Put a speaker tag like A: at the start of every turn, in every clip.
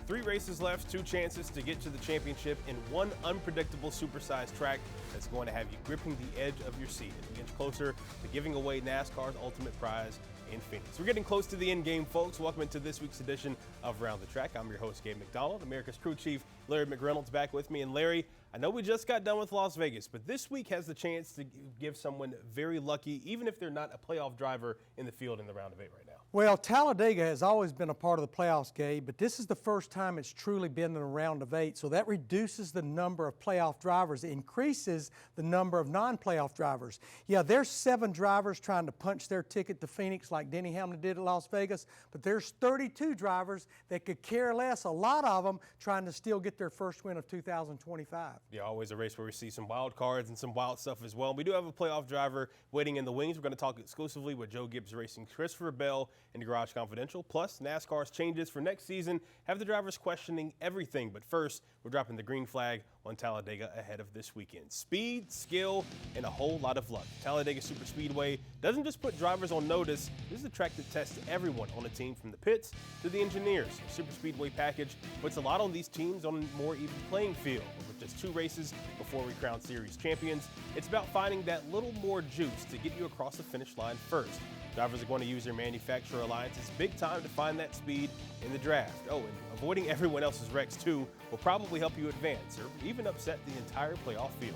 A: Three races left, two chances to get to the championship in one unpredictable supersized track that's going to have you gripping the edge of your seat as we inch closer to giving away NASCAR's ultimate prize in Phoenix. We're getting close to the end game, folks. Welcome into this week's edition of Round the Track. I'm your host, Gabe McDonald. America's crew chief, Larry McReynolds, back with me. And Larry, I know we just got done with Las Vegas, but this week has the chance to give someone very lucky, even if they're not a playoff driver in the field in the round of 8 right now.
B: Well, Talladega has always been a part of the playoffs, Gabe, but this is the first time it's truly been in a round of 8, so that reduces the number of playoff drivers. It increases the number of non-playoff drivers. Yeah, there's 7 drivers trying to punch their ticket to Phoenix like Denny Hamlin did at Las Vegas, but there's 32 drivers that could care less, a lot of them trying to still get their first win of 2025.
A: Yeah, always a race where we see some wild cards and some wild stuff as well. We do have a playoff driver waiting in the wings. We're going to talk exclusively with Joe Gibbs Racing's Christopher Bell in the Garage Confidential. Plus, NASCAR's changes for next season have the drivers questioning everything. But first, we're dropping the green flag on Talladega ahead of this weekend. Speed, skill, and a whole lot of luck. Talladega Superspeedway doesn't just put drivers on notice. This is a track that tests everyone on a team, from the pits to the engineers. The Superspeedway package puts a lot on these teams on a more even playing field. With just 2 races before we crown series champions, it's about finding that little more juice to get you across the finish line first. Drivers are going to use their manufacturer alliances big time to find that speed in the draft. Oh, and avoiding everyone else's wrecks too will probably help you advance or even upset the entire playoff field.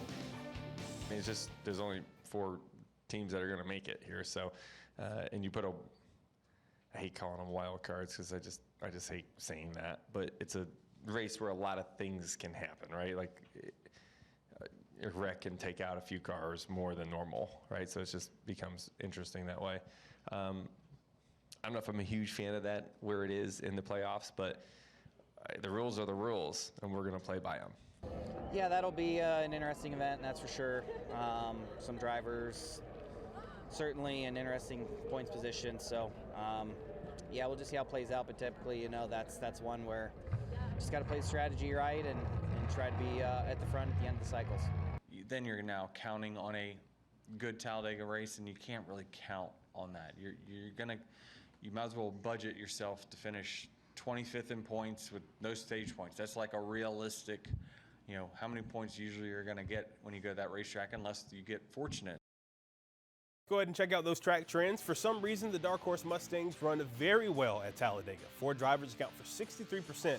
C: I mean, it's just, there's only 4 teams that are going to make it here. So, and you put I hate calling them wild cards because I just hate saying that, but it's a race where a lot of things can happen, right? Like a wreck can take out a few cars more than normal, right? So it just becomes interesting that way. I don't know if I'm a huge fan of that where it is in the playoffs, but the rules are the rules, and we're going to play by them.
D: Yeah, that'll be an interesting event, that's for sure. Some drivers, certainly an interesting points position. So, yeah, we'll just see how it plays out. But typically, you know, that's one where you just got to play the strategy right and try to be at the front at the end of the cycles.
E: Then you're now counting on a good Talladega race, and you can't really count on that. You might as well budget yourself to finish 25th in points with no stage points. That's like a realistic, you know, how many points usually you're going to get when you go to that racetrack, unless you get fortunate.
A: Go ahead and check out those track trends. For some reason, the Dark Horse Mustangs run very well at Talladega. 4 drivers account for 63% of the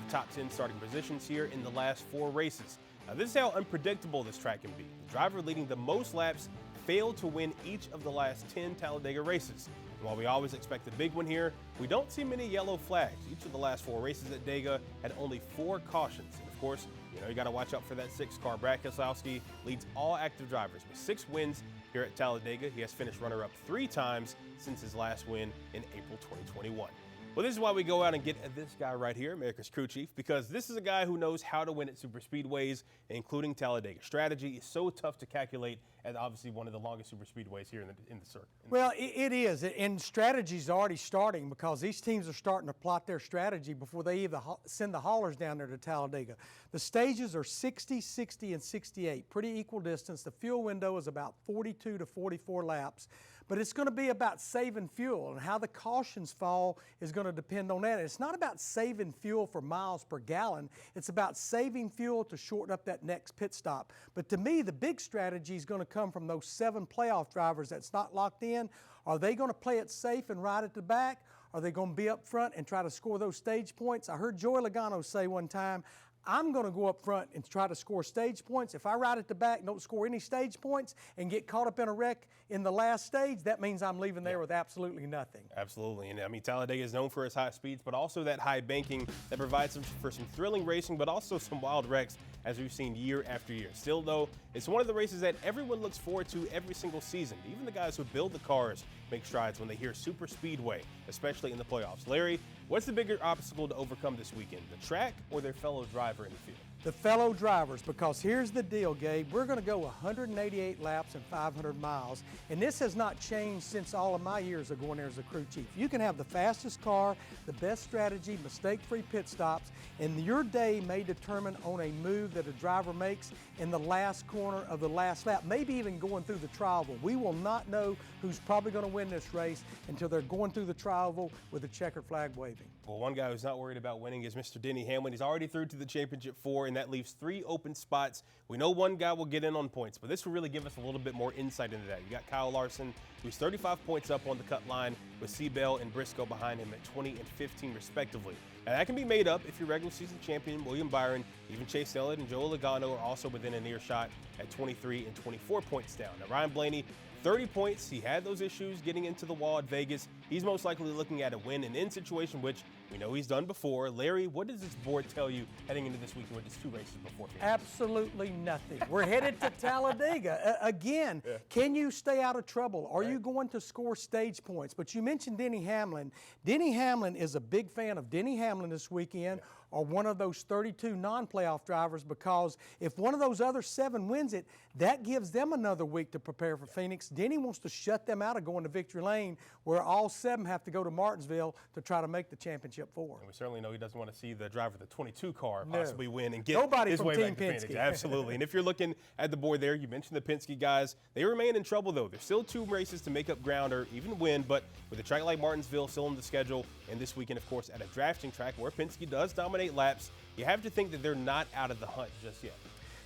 A: top 10 starting positions here in the last 4 races. Now, this is how unpredictable this track can be. The driver leading the most laps failed to win each of the last 10 Talladega races. And while we always expect a big one here, we don't see many yellow flags. Each of the last 4 races at Dega had only 4 cautions. And of course, you got to watch out for that 6 car. Brad Keselowski leads all active drivers with 6 wins here at Talladega. He has finished runner-up 3 times since his last win in April 2021. Well, this is why we go out and get this guy right here, America's crew chief, because this is a guy who knows how to win at super speedways, including Talladega. Strategy is so tough to calculate, and obviously one of the longest super speedways here in the circuit.
B: Well, it is, and strategy's already starting because these teams are starting to plot their strategy before they even send the haulers down there to Talladega. The stages are 60, 60, and 68, pretty equal distance. The fuel window is about 42 to 44 laps. But it's going to be about saving fuel, and how the cautions fall is going to depend on that. It's not about saving fuel for miles per gallon. It's about saving fuel to shorten up that next pit stop. But to me, the big strategy is going to come from those 7 playoff drivers that's not locked in. Are they going to play it safe and ride at the back? Are they going to be up front and try to score those stage points? I heard Joey Logano say one time, I'm going to go up front and try to score stage points. If I ride at the back, don't score any stage points, and get caught up in a wreck in the last stage, that means I'm leaving there with absolutely nothing.
A: Absolutely. And I mean, Talladega is known for its high speeds, but also that high banking that provides for some thrilling racing, but also some wild wrecks, as we've seen year after year. Still, though, it's one of the races that everyone looks forward to every single season. Even the guys who build the cars make strides when they hear super speedway, especially in the playoffs. Larry, what's the bigger obstacle to overcome this weekend, the track or their fellow driver in the field?
B: the fellow drivers, because here's the deal, Gabe. We're going to go 188 laps and 500 miles, and this has not changed since all of my years of going there as a crew chief. You can have the fastest car, the best strategy, mistake-free pit stops, and your day may determine on a move that a driver makes in the last corner of the last lap, maybe even going through the tri-oval. We will not know who's probably going to win this race until they're going through the tri-oval with the checkered flag waving.
A: Well, one guy who's not worried about winning is Mr. Denny Hamlin. He's already through to the championship 4, and that leaves 3 open spots. We know one guy will get in on points, but this will really give us a little bit more insight into that. You got Kyle Larson, who's 35 points up on the cut line, with Seabell and Briscoe behind him at 20 and 15 respectively. Now that can be made up if your regular season champion, William Byron, even Chase Elliott and Joe Logano are also within an earshot at 23 and 24 points down. Now Ryan Blaney, 30 points. He had those issues getting into the wall at Vegas. He's most likely looking at a win and in situation, which we know he's done before. Larry, what does this board tell you heading into this weekend with just 2 races before Phoenix?
B: Absolutely nothing. We're headed to Talladega. Again, can you stay out of trouble? Are you going to score stage points? But you mentioned Denny Hamlin. Denny Hamlin is a big fan of Denny Hamlin this weekend, or one of those 32 non-playoff drivers, because if one of those other 7 wins it, that gives them another week to prepare for Phoenix. Denny wants to shut them out of going to victory lane, where all 7 have to go to Martinsville to try to make the championship 4.
A: And we certainly know he doesn't want to see the driver of the 22 car possibly win and get
B: Nobody
A: his
B: from
A: way
B: Team
A: back to Phoenix.
B: Penske.
A: Absolutely. And if you're looking at the board there, you mentioned the Penske guys. They remain in trouble, though. There's still 2 races to make up ground or even win, but with a track like Martinsville still on the schedule, and this weekend, of course, at a drafting track where Penske does dominate laps, you have to think that they're not out of the hunt just yet.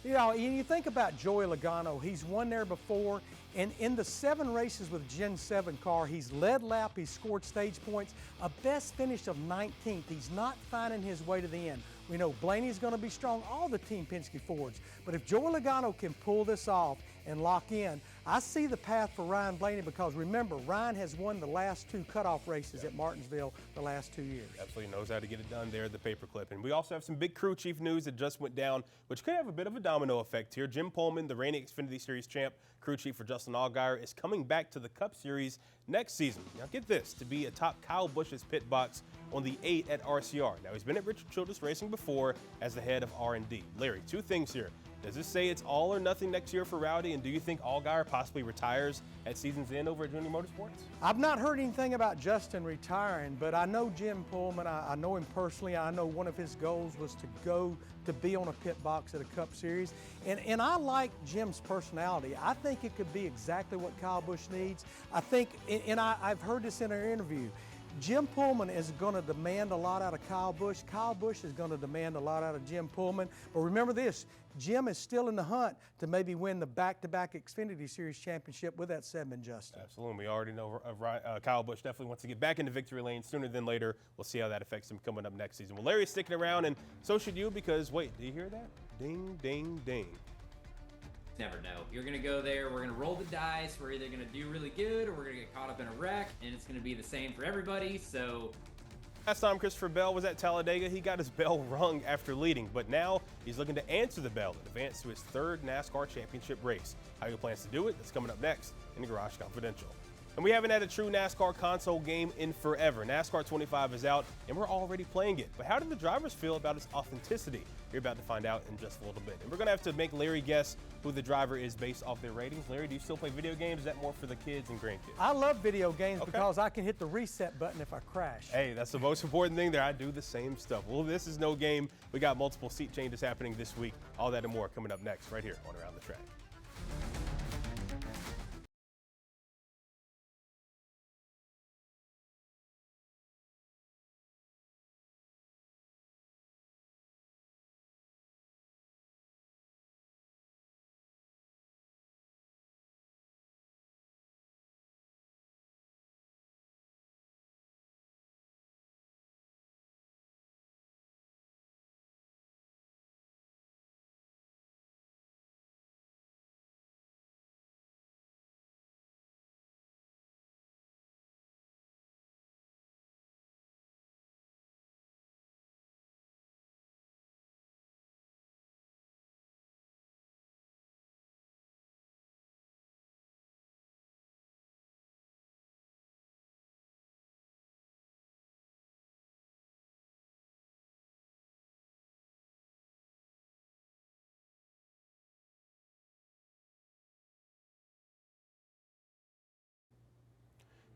B: You know, and you think about Joey Logano, he's won there before, and in the 7 races with Gen 7 car, he's led lap, he's scored stage points, a best finish of 19th. He's not finding his way to the end. We know Blaney's going to be strong, all the Team Penske Fords, but if Joey Logano can pull this off and lock in, I see the path for Ryan Blaney, because remember, Ryan has won the last 2 cutoff races at Martinsville the last 2 years.
A: Absolutely knows how to get it done there at the paperclip. And we also have some big crew chief news that just went down, which could have a bit of a domino effect here. Jim Pullman, the reigning Xfinity Series champ, crew chief for Justin Allgaier, is coming back to the Cup Series next season. Now get this, to be atop Kyle Busch's pit box on the 8 at RCR. Now he's been at Richard Childress Racing before as the head of R&D. Larry, 2 things here. Does this say it's all or nothing next year for Rowdy, and do you think Allgaier possibly retires at season's end over at Junior Motorsports?
B: I've not heard anything about Justin retiring, but I know Jim Pullman. I know him personally. I know one of his goals was to go to be on a pit box at a Cup Series. And I like Jim's personality. I think it could be exactly what Kyle Busch needs. I think, and I've heard this in our interview, Jim Pullman is going to demand a lot out of Kyle Busch. Kyle Busch is going to demand a lot out of Jim Pullman. But remember this, Jim is still in the hunt to maybe win the back-to-back Xfinity Series championship with that 7 Justin.
A: Absolutely. We already know Kyle Busch definitely wants to get back into victory lane sooner than later. We'll see how that affects him coming up next season. Well, Larry's sticking around, and so should you, because, wait, do you hear that? Ding, ding, ding.
F: Never know. You're going to go there, we're going to roll the dice, we're either going to do really good or we're going to get caught up in a wreck, and it's going to be the same for everybody, so...
A: Last time Christopher Bell was at Talladega, he got his bell rung after leading, but now he's looking to answer the bell and advance to his 3rd NASCAR championship race. How he plans to do it, that's coming up next in Garage Confidential. And we haven't had a true NASCAR console game in forever. NASCAR 25 is out, and we're already playing it. But how do the drivers feel about its authenticity? You're about to find out in just a little bit. And we're going to have to make Larry guess who the driver is based off their ratings. Larry, do you still play video games? Is that more for the kids and grandkids?
B: I love video games because I can hit the reset button if I crash.
A: Hey, that's the most important thing there. I do the same stuff. Well, this is no game. We got multiple seat changes happening this week. All that and more coming up next right here on Around the Track.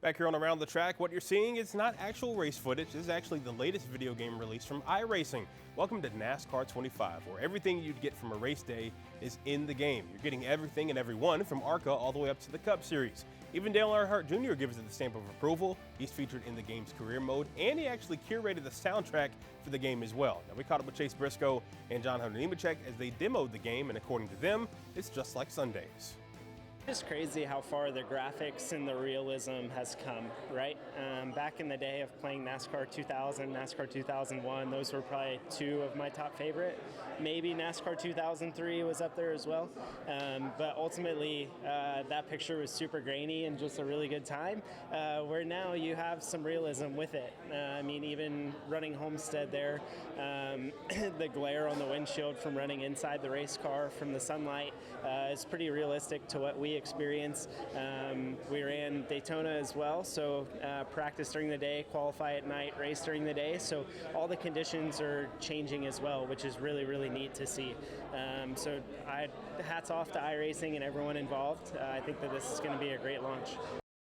A: Back here on Around the Track, what you're seeing is not actual race footage. This is actually the latest video game release from iRacing. Welcome to NASCAR 25, where everything you'd get from a race day is in the game. You're getting everything and everyone from ARCA all the way up to the Cup Series. Even Dale Earnhardt Jr. gives it the stamp of approval. He's featured in the game's career mode, and he actually curated the soundtrack for the game as well. Now, we caught up with Chase Briscoe and John Hunter Nemechek as they demoed the game, and according to them, it's just like Sundays.
G: It's crazy how far the graphics and the realism has come, right? Back in the day of playing NASCAR 2000, NASCAR 2001, those were probably two of my top favorite. Maybe NASCAR 2003 was up there as well. But ultimately, that picture was super grainy and just a really good time, where now you have some realism with it. I mean, even running Homestead there, the glare on the windshield from running inside the race car from the sunlight is pretty realistic to what we experience. We ran Daytona as well, so practice during the day, qualify at night, race during the day. So all the conditions are changing as well, which is really, really neat to see. So hats off to iRacing and everyone involved. I think that this is going to be a great launch.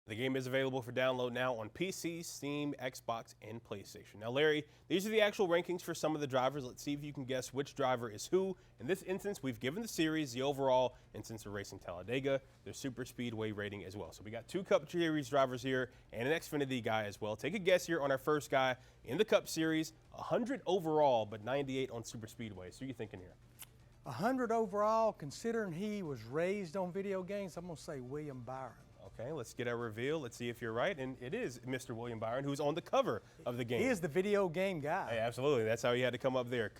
A: The game is available for download now on PC, Steam, Xbox, and PlayStation. Now, Larry, these are the actual rankings for some of the drivers. Let's see if you can guess which driver is who. In this instance, we've given the series the overall, and since we're racing Talladega, their super speedway rating as well. So we got two Cup Series drivers here and an Xfinity guy as well. Take a guess here on our first guy in the Cup Series, 100 overall, but 98 on super speedway. So what are you thinking here?
B: 100 overall, considering he was raised on video games, I'm going to say William Byron.
A: Okay, let's get our reveal. Let's see if you're right. And it is Mr. William Byron, who's on the cover of the game.
B: He is the video game guy.
A: Hey, absolutely. That's how he had to come up there.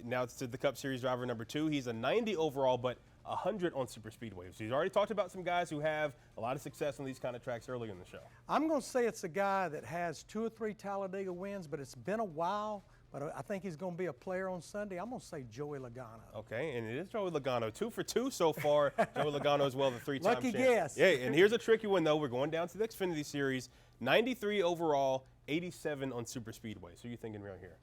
A: Now it's to the Cup Series driver number 2. He's a 90 overall, but 100 on super speedway. So he's already talked about some guys who have a lot of success on these kind of tracks earlier in the show.
B: I'm going to say it's a guy that has 2 or 3 Talladega wins, but it's been a while. But I think he's going to be a player on Sunday. I'm going to say Joey Logano.
A: Okay, and it is Joey Logano. 2 for 2 so far. Joey Logano as well, the 3-time
B: Lucky
A: champ.
B: guess.
A: Yeah, and here's a tricky one, though. We're going down to the Xfinity Series. 93 overall, 87 on super speedway. So you're thinking right here?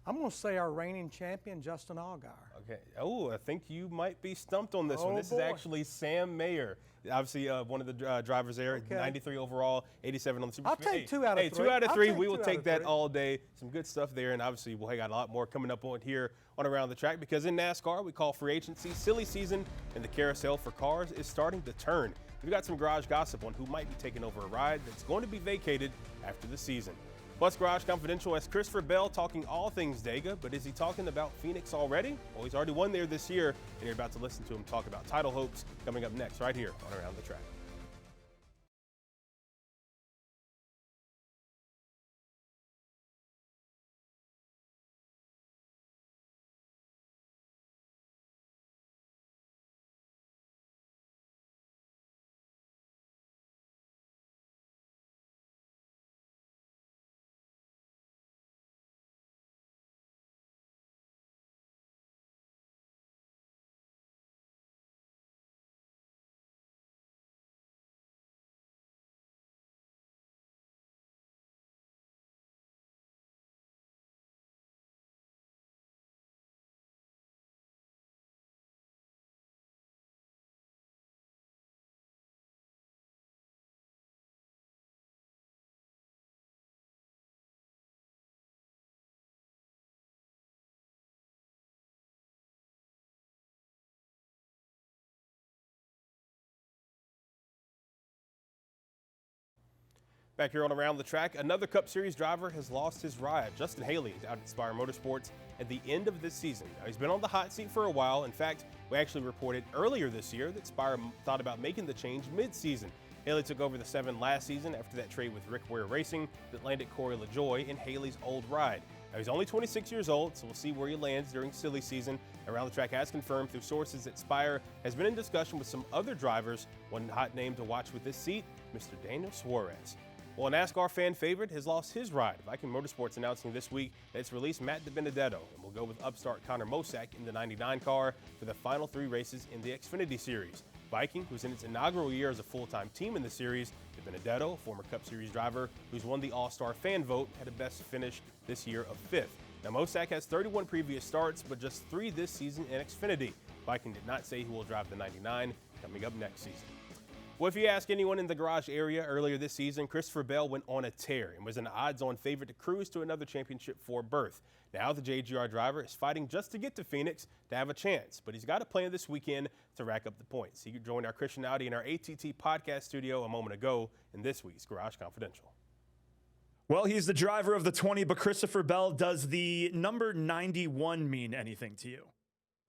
B: I'm going to say our reigning champion, Justin Allgaier.
A: Okay. Oh, I think you might be stumped on this one. This
B: boy.
A: is actually Sam Mayer. Obviously, one of the drivers there,
B: Okay.
A: 93 overall, 87 on the super
B: I'll
A: speedway.
B: take 2 out of 3.
A: Hey, 2 out of 3.
B: I'll take
A: We will
B: 2 out
A: take
B: of
A: that
B: 3.
A: all day. Some good stuff there, and obviously we'll got a lot more coming up on here on Around the Track, because in NASCAR, we call free agency silly season, and the carousel for cars is starting to turn. We've got some garage gossip on who might be taking over a ride that's going to be vacated after the season. Plus, Garage Confidential has Christopher Bell talking all things Dega, but is he talking about Phoenix already? Well, he's already won there this year, and you're about to listen to him talk about title hopes coming up next right here on Around the Track. Back here on Around the Track, another Cup Series driver has lost his ride. Justin Haley is out at Spire Motorsports at the end of this season. Now, he's been on the hot seat for a while. In fact, we actually reported earlier this year that Spire thought about making the change mid-season. Haley took over the 7 last season after that trade with Rick Ware Racing that landed Corey LaJoie in Haley's old ride. Now, he's only 26 years old, so we'll see where he lands during silly season. Around the Track has confirmed through sources that Spire has been in discussion with some other drivers. One hot name to watch with this seat, Mr. Daniel Suarez. Well, a NASCAR fan favorite has lost his ride. Viking Motorsports announcing this week that it's released Matt DiBenedetto and will go with upstart Connor Mosack in the 99 car for the final 3 races in the Xfinity Series. Viking, who's in its inaugural year as a full-time team in the series, DiBenedetto, former Cup Series driver who's won the All-Star fan vote, had a best finish this year of 5th. Now, Mosack has 31 previous starts, but just 3 this season in Xfinity. Viking did not say who will drive the 99 coming up next season. Well, if you ask anyone in the garage area earlier this season, Christopher Bell went on a tear and was an odds-on favorite to cruise to another championship for berth. Now the JGR driver is fighting just to get to Phoenix to have a chance, but he's got a plan this weekend to rack up the points. He joined our Christian Audi in our ATT podcast studio a moment ago in this week's Garage Confidential.
H: Well, he's the driver of the 20, but Christopher Bell, does the number 91 mean anything to you?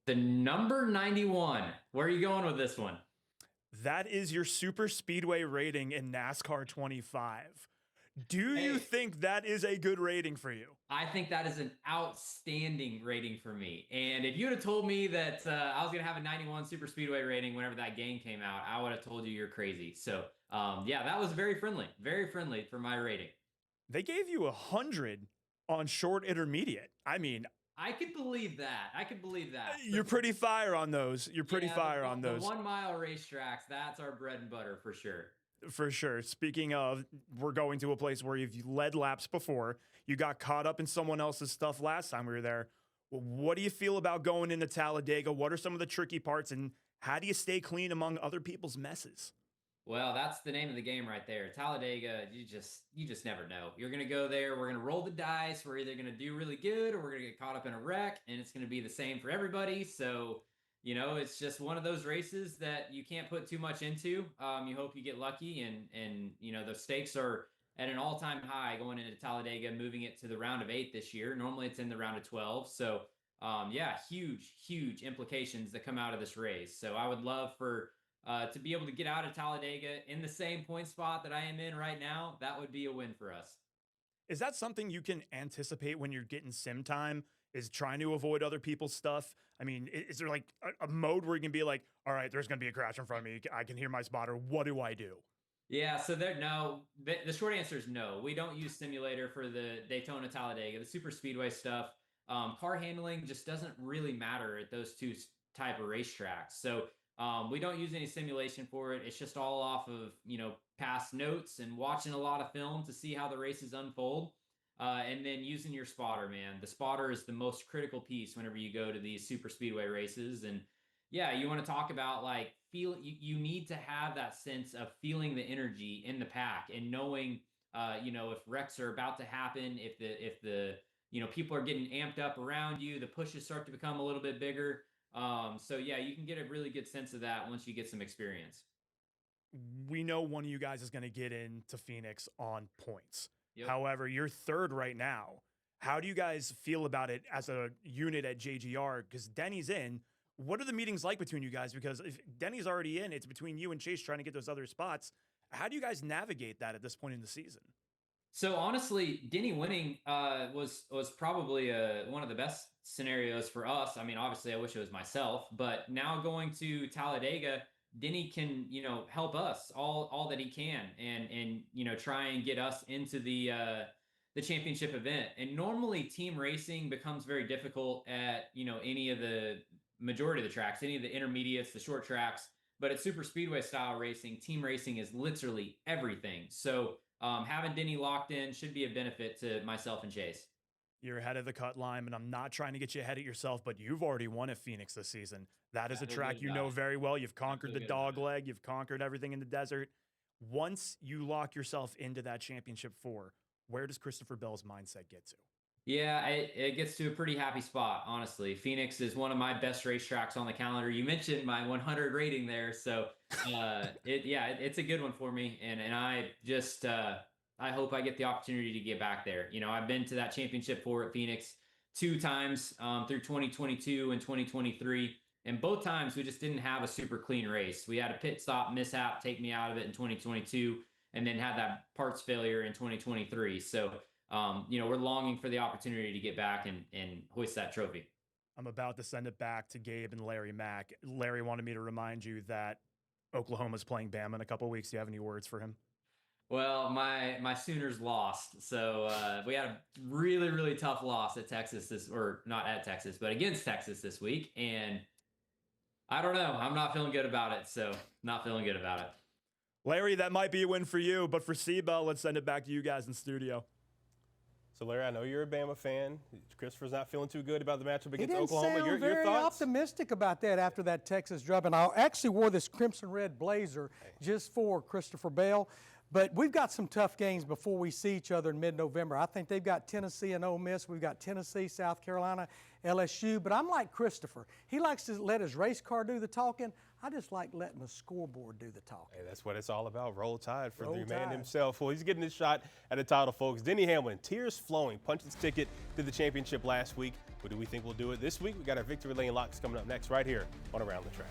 F: The number 91. Where are you going with this one?
H: That is your super speedway rating in NASCAR 25. Do you think that is a good rating for you?
F: I think that is an outstanding rating for me. And if you would have told me that I was going to have a 91 super speedway rating whenever that game came out, I would have told you you're crazy. So, yeah, that was very friendly for my rating.
H: They gave you 100 on short intermediate. I mean,
F: I could believe that.
H: You're pretty fire on those. You're pretty fire on those.
F: The 1 mile racetracks, that's our bread and butter for sure.
H: For sure. Speaking of, we're going to a place where you've led laps before. You got caught up in someone else's stuff last time we were there. What do you feel about going into Talladega? What are some of the tricky parts, and how do you stay clean among other people's messes?
F: Well, that's the name of the game right there. Talladega, you just never know. You're going to go there. We're going to roll the dice. We're either going to do really good or we're going to get caught up in a wreck, and it's going to be the same for everybody. So, you know, it's just one of those races that you can't put too much into. You hope you get lucky, and you know, the stakes are at an all-time high going into Talladega, moving it to the round of 8 this year. Normally it's in the round of 12. So, yeah, huge implications that come out of this race. So I would love for to be able to get out of Talladega in the same point spot that I am in right now. That would be a win for us.
H: Is that something you can anticipate when you're getting sim time, is trying to avoid other people's stuff? I mean, is there like a mode where you can be like, all right, there's going to be a crash in front of me. I can hear my spotter. What do I do?
F: Yeah, so the short answer is no. We don't use simulator for the Daytona Talladega, the super speedway stuff. Car handling just doesn't really matter at those two type of racetracks. So we don't use any simulation for it. It's just all off of, you know, past notes and watching a lot of film to see how the races unfold. And then using your spotter, man. The spotter is the most critical piece whenever you go to these super speedway races. And yeah, you want to talk about like you need to have that sense of feeling the energy in the pack and knowing, you know, if wrecks are about to happen, if the you know, people are getting amped up around you, the pushes start to become a little bit bigger. So yeah, you can get a really good sense of that once you get some experience.
H: We know one of you guys is going to get into Phoenix on points.
F: Yep.
H: However, you're third right now. How do you guys feel about it as a unit at JGR? Because Denny's in. What are the meetings like between you guys? Because if Denny's already in, it's between you and Chase trying to get those other spots. How do you guys navigate that at this point in the season?
F: So honestly, Denny winning was probably one of the best scenarios for us. I mean, obviously, I wish it was myself, but now going to Talladega, Denny can, you know, help us all that he can, and you know, try and get us into the championship event. And normally, team racing becomes very difficult at, you know, any of the majority of the tracks, any of the intermediates, the short tracks. But at super speedway style racing, team racing is literally everything. So having Denny locked in should be a benefit to myself and Chase.
H: You're ahead of the cut line, and I'm not trying to get you ahead of yourself, but you've already won at Phoenix this season. That is a track you know very well. You've conquered the dog leg. You've conquered everything in the desert. Once you lock yourself into that championship 4, where does Christopher Bell's mindset get to?
F: Yeah, it gets to a pretty happy spot, honestly. Phoenix is one of my best racetracks on the calendar. You mentioned my 100 rating there, so it's a good one for me, and I just I hope I get the opportunity to get back there. You know, I've been to that championship 4 at Phoenix 2 times through 2022 and 2023, and both times we just didn't have a super clean race. We had a pit stop mishap take me out of it in 2022, and then had that parts failure in 2023. So you know, we're longing for the opportunity to get back and hoist that trophy.
H: I'm about to send it back to Gabe and Larry Mack. Larry wanted me to remind you that Oklahoma's playing Bama in a couple of weeks. Do you have any words for him?
F: Well, my Sooners lost. So we had a really, really tough loss at Texas not at Texas, but against Texas this week. And I don't know. I'm not feeling good about it. So not feeling good about it.
H: Larry, that might be a win for you, but for Seabell, let's send it back to you guys in studio.
A: So, Larry, I know you're a Bama fan. Christopher's not feeling too good about the matchup
B: He
A: against
B: didn't
A: Oklahoma.
B: sound
A: Your
B: very
A: thoughts?
B: optimistic about that after that Texas drop. And I actually wore this crimson red blazer just for Christopher Bell. But we've got some tough games before we see each other in mid-November. I think they've got Tennessee and Ole Miss. We've got Tennessee, South Carolina, LSU. But I'm like Christopher. He likes to let his race car do the talking. I just like letting the scoreboard do the talking.
A: Hey, that's what it's all about. Roll Tide for
B: Roll
A: the man
B: Tide.
A: himself. Well, he's getting his shot at a title, folks. Denny Hamlin, tears flowing, punched his ticket to the championship last week. What do we think we'll do it this week? We got our Victory Lane locks coming up next right here on Around the Track.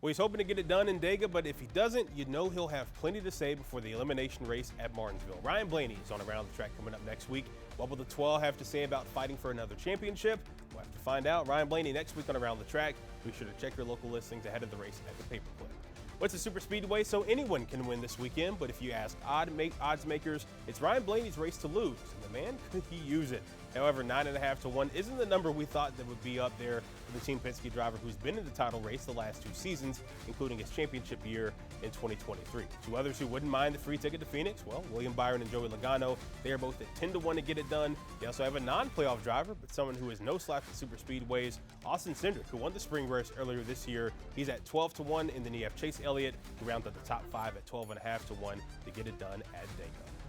A: Well, he's hoping to get it done in Dega, but if he doesn't, you know he'll have plenty to say before the elimination race at Martinsville. Ryan Blaney is on Around the Track coming up next week. What will the 12 have to say about fighting for another championship? We'll have to find out. Ryan Blaney next week on Around the Track. Be sure to check your local listings ahead of the race at the Paperclip. What's a super speedway? So anyone can win this weekend, but if you ask odds makers, it's Ryan Blaney's race to lose, and the man, could he use it? However, 9.5 to 1 isn't the number we thought that would be up there for the Team Penske driver who's been in the title race the last 2 seasons, including his championship year in 2023. 2 others who wouldn't mind the free ticket to Phoenix, well, William Byron and Joey Logano. They are both at 10 to 1 to get it done. They also have a non-playoff driver, but someone who is no slouch at super speedways, Austin Cindric, who won the spring race earlier this year. He's at 12 to 1, and then you have Chase Elliott, who rounds up the top 5 at 12.5 to 1 to get it done at Dega.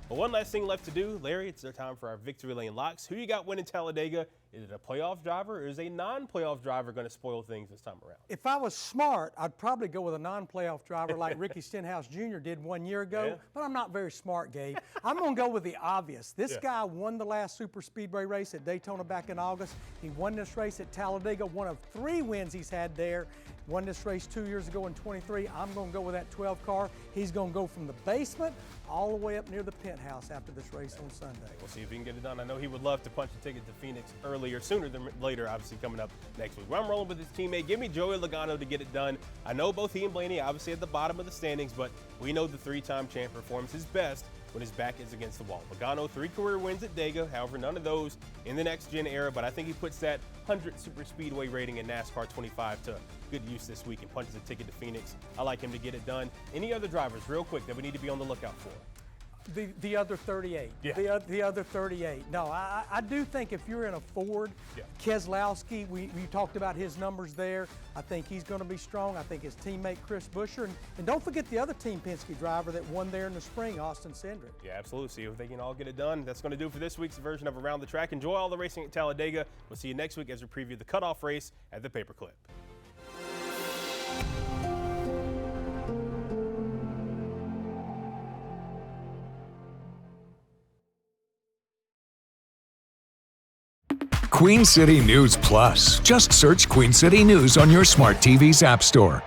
A: But one last thing left to do, Larry, it's their time for our Victory Lane locks. Who you got winning Talladega? Is it a playoff driver or is a non-playoff driver going to spoil things this time around?
B: If I was smart, I'd probably go with a non-playoff driver like Ricky Stenhouse Jr. did 1 year ago, but I'm not very smart, Gabe. I'm going to go with the obvious. This guy won the last super speedway race at Daytona back in August. He won this race at Talladega, one of 3 wins he's had there. Won this race 2 years ago in 23. I'm going to go with that 12 car. He's going to go from the basement all the way up near the penthouse after this race on Sunday.
A: We'll see if he can get it done. I know he would love to punch a ticket to Phoenix sooner than later, obviously coming up next week. Well, I'm rolling with his teammate. Give me Joey Logano to get it done. I know both he and Blaney obviously at the bottom of the standings, but we know the 3-time champ performs his best when his back is against the wall. Logano, 3 career wins at Dega, however, none of those in the next-gen era, but I think he puts that 100 super speedway rating in NASCAR 25 to good use this week and punches a ticket to Phoenix. I like him to get it done. Any other drivers, real quick, that we need to be on the lookout for?
B: The other 38.
A: Yeah.
B: The other 38. No, I do think if you're in a Ford, Keselowski, we talked about his numbers there. I think he's going to be strong. I think his teammate Chris Buescher. And don't forget the other Team Penske driver that won there in the spring, Austin Cindric.
A: Yeah, absolutely. See if they can all get it done. That's going to do it for this week's version of Around the Track. Enjoy all the racing at Talladega. We'll see you next week as we preview the cutoff race at the Paperclip.
I: Queen City News Plus. Just search Queen City News on your smart TV's app store.